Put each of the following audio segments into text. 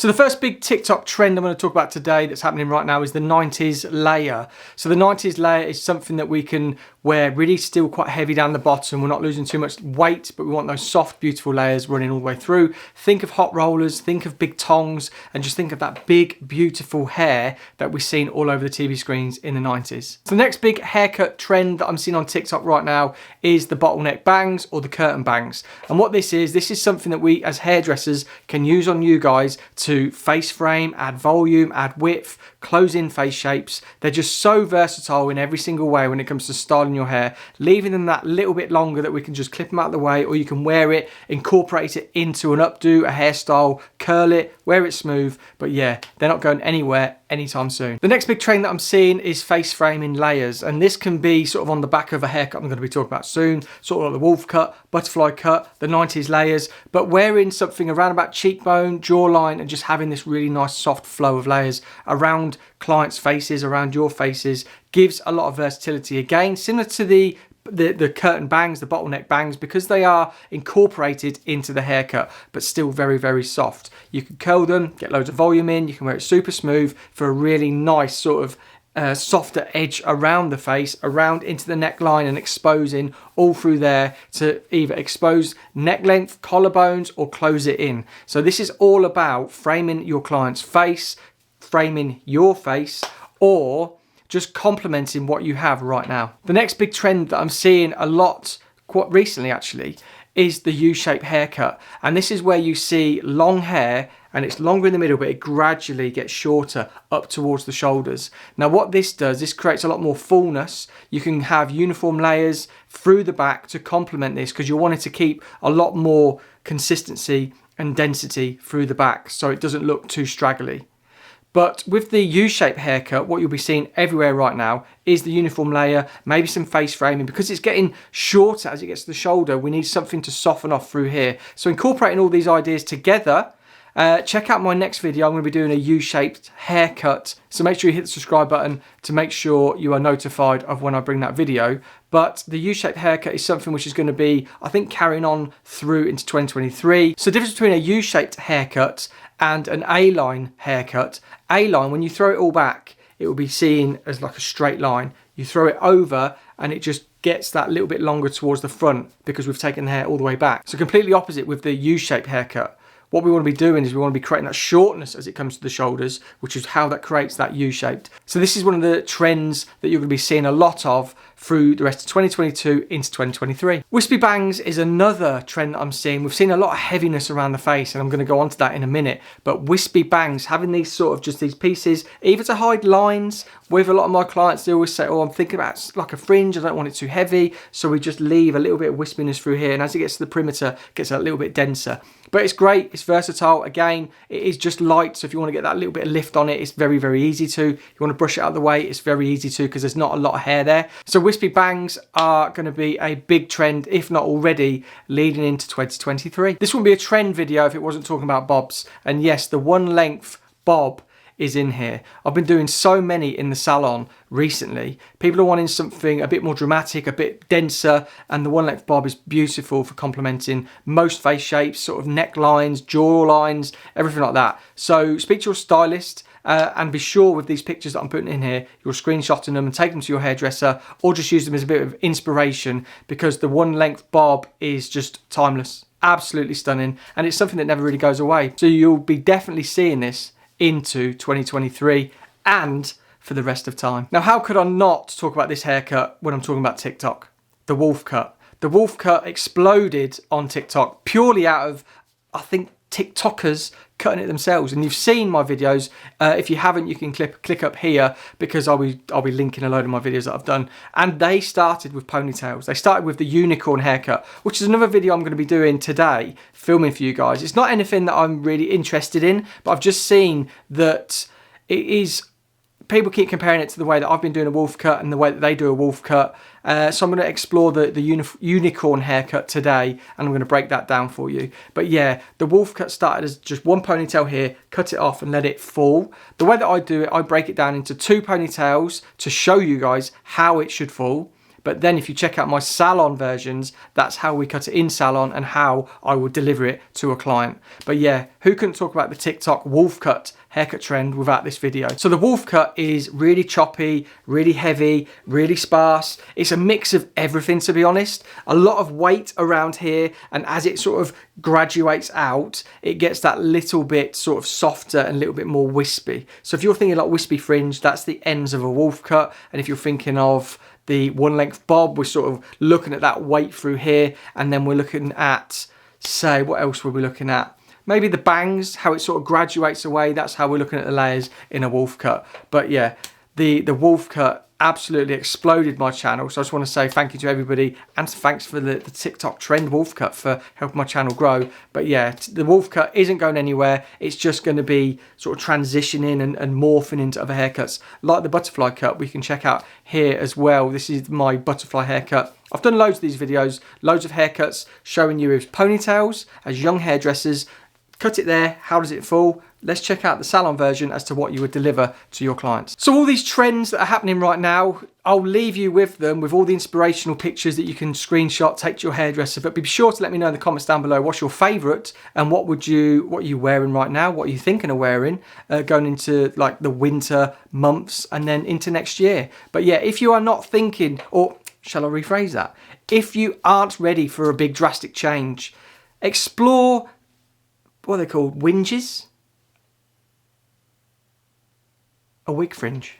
So the first big TikTok trend I'm going to talk about today that's happening right now is the 90s layer. So the 90s layer is something that we can wear really still quite heavy down the bottom. We're not losing too much weight, but we want those soft, beautiful layers running all the way through. Think of hot rollers, think of big tongs, and just think of that big, beautiful hair that we've seen all over the TV screens in the 90s. So the next big haircut trend that I'm seeing on TikTok right now is the bottleneck bangs or the curtain bangs. And what this is something that we as hairdressers can use on you guys to face frame, add volume, add width, close in face shapes. They're just so versatile in every single way when it comes to styling your hair, leaving them that little bit longer that we can just clip them out of the way, or you can wear it, incorporate it into an updo, a hairstyle, curl it, wear it smooth. But yeah, they're not going anywhere anytime soon. The next big trend that I'm seeing is face framing layers, and this can be sort of on the back of a haircut I'm going to be talking about soon, sort of like the wolf cut, butterfly cut, the 90s layers, but wearing something around about cheekbone, jawline, and just having this really nice soft flow of layers around clients' faces, around your faces, gives a lot of versatility. Again, similar to the curtain bangs, the bottleneck bangs, because they are incorporated into the haircut, but still very, very soft. You can curl them, get loads of volume in, you can wear it super smooth for a really nice sort of softer edge around the face, around into the neckline, and exposing all through there to either expose neck length, collarbones, or close it in. So this is all about framing your client's face, framing your face, or just complementing what you have right now. The next big trend that I'm seeing a lot, quite recently actually, is the U-shape haircut. And this is where you see long hair and it's longer in the middle, but it gradually gets shorter up towards the shoulders. Now what this does, this creates a lot more fullness. You can have uniform layers through the back to complement this, because you're wanting to keep a lot more consistency and density through the back so it doesn't look too straggly. But with the U-shape haircut, what you'll be seeing everywhere right now is the uniform layer, maybe some face framing. Because it's getting shorter as it gets to the shoulder, we need something to soften off through here. So incorporating all these ideas together, check out my next video. I'm going to be doing a U-shaped haircut. So make sure you hit the subscribe button to make sure you are notified of when I bring that video. But the U-shaped haircut is something which is going to be, I think, carrying on through into 2023. So the difference between a U-shaped haircut and an A-line haircut. A-line, when you throw it all back, it will be seen as like a straight line. You throw it over and it just gets that little bit longer towards the front because we've taken the hair all the way back. So completely opposite with the U-shaped haircut. What we want to be doing is we want to be creating that shortness as it comes to the shoulders, which is how that creates that U-shaped. So this is one of the trends that you're going to be seeing a lot of through the rest of 2022 into 2023. Wispy bangs is another trend that I'm seeing. We've seen a lot of heaviness around the face, and I'm going to go on to that in a minute. But wispy bangs, having these sort of just these pieces, either to hide lines. With a lot of my clients, they always say, oh, I'm thinking about like a fringe, I don't want it too heavy. So we just leave a little bit of wispiness through here, and as it gets to the perimeter, it gets a little bit denser. But it's great, it's versatile. Again, it is just light, so if you want to get that little bit of lift on it, it's very, very easy to. If you want to brush it out of the way, it's very easy to, because there's not a lot of hair there. So wispy bangs are going to be a big trend, if not already, leading into 2023. This wouldn't be a trend video if it wasn't talking about bobs. And yes, the one length bob is in here. I've been doing so many in the salon recently. People are wanting something a bit more dramatic, a bit denser, and the one length bob is beautiful for complementing most face shapes, sort of necklines, jaw lines, everything like that. So speak to your stylist and be sure with these pictures that I'm putting in here, you're screenshotting them and take them to your hairdresser, or just use them as a bit of inspiration, because the one length bob is just timeless, absolutely stunning, and it's something that never really goes away. So you'll be definitely seeing this into 2023 and for the rest of time. Now, how could I not talk about this haircut when I'm talking about TikTok? The wolf cut. The wolf cut exploded on TikTok purely out of, I think, TikTokers cutting it themselves. And you've seen my videos. If you haven't, you can click up here, because I'll be linking a load of my videos that I've done. And they started with ponytails. They started with the unicorn haircut, which is another video I'm going to be doing today, filming for you guys. It's not anything that I'm really interested in, but I've just seen that it is. People keep comparing it to the way that I've been doing a wolf cut and the way that they do a wolf cut. So I'm going to explore the unicorn haircut today, and I'm going to break that down for you. But yeah, the wolf cut started as just one ponytail here, cut it off and let it fall. The way that I do it, I break it down into two ponytails to show you guys how it should fall. But then if you check out my salon versions, that's how we cut it in salon and how I would deliver it to a client. But yeah, who couldn't talk about the TikTok wolf cut haircut trend without this video? So the wolf cut is really choppy, really heavy, really sparse. It's a mix of everything, to be honest. A lot of weight around here, and as it sort of graduates out, it gets that little bit sort of softer and a little bit more wispy. So if you're thinking like wispy fringe, that's the ends of a wolf cut. And if you're thinking of the one length bob, we're sort of looking at that weight through here, and then we're looking at, say, what else were we looking at? Maybe the bangs, how it sort of graduates away. That's how we're looking at the layers in a wolf cut. But yeah, the wolf cut absolutely exploded my channel. So I just want to say thank you to everybody, and thanks for the TikTok trend wolf cut for helping my channel grow. But yeah, the wolf cut isn't going anywhere. It's just going to be sort of transitioning and morphing into other haircuts. Like the butterfly cut, we can check out here as well. This is my butterfly haircut. I've done loads of these videos, loads of haircuts showing you as ponytails, as young hairdressers. Cut it there, how does it fall? Let's check out the salon version as to what you would deliver to your clients. So all these trends that are happening right now, I'll leave you with them, with all the inspirational pictures that you can screenshot, take to your hairdresser. But be sure to let me know in the comments down below what's your favourite, and what are you wearing right now, what are you thinking of wearing going into like the winter months and then into next year. But yeah, if you are not thinking, or shall I rephrase that? If you aren't ready for a big drastic change, explore, what are they called? Winges? A wig fringe.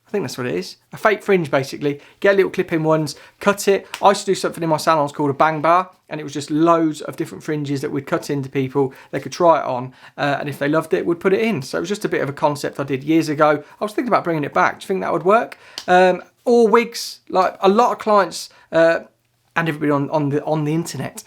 I think that's what it is. A fake fringe, basically. Get little clip-in ones, cut it. I used to do something in my salons called a bang bar, and it was just loads of different fringes that we'd cut into people. They could try it on, and if they loved it, we'd put it in. So it was just a bit of a concept I did years ago. I was thinking about bringing it back. Do you think that would work? Or wigs. Like a lot of clients and everybody on the internet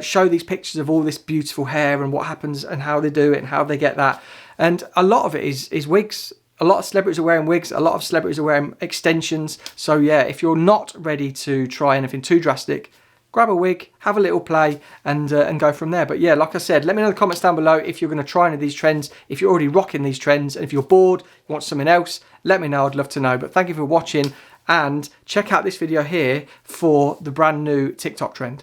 show these pictures of all this beautiful hair and what happens and how they do it and how they get that. And a lot of it is wigs. A lot of celebrities are wearing wigs. A lot of celebrities are wearing extensions. So yeah, if you're not ready to try anything too drastic, grab a wig, have a little play, and go from there. But yeah, like I said, let me know in the comments down below if you're going to try any of these trends, if you're already rocking these trends, and if you're bored, you want something else, let me know. I'd love to know. But thank you for watching, and check out this video here for the brand new TikTok trend.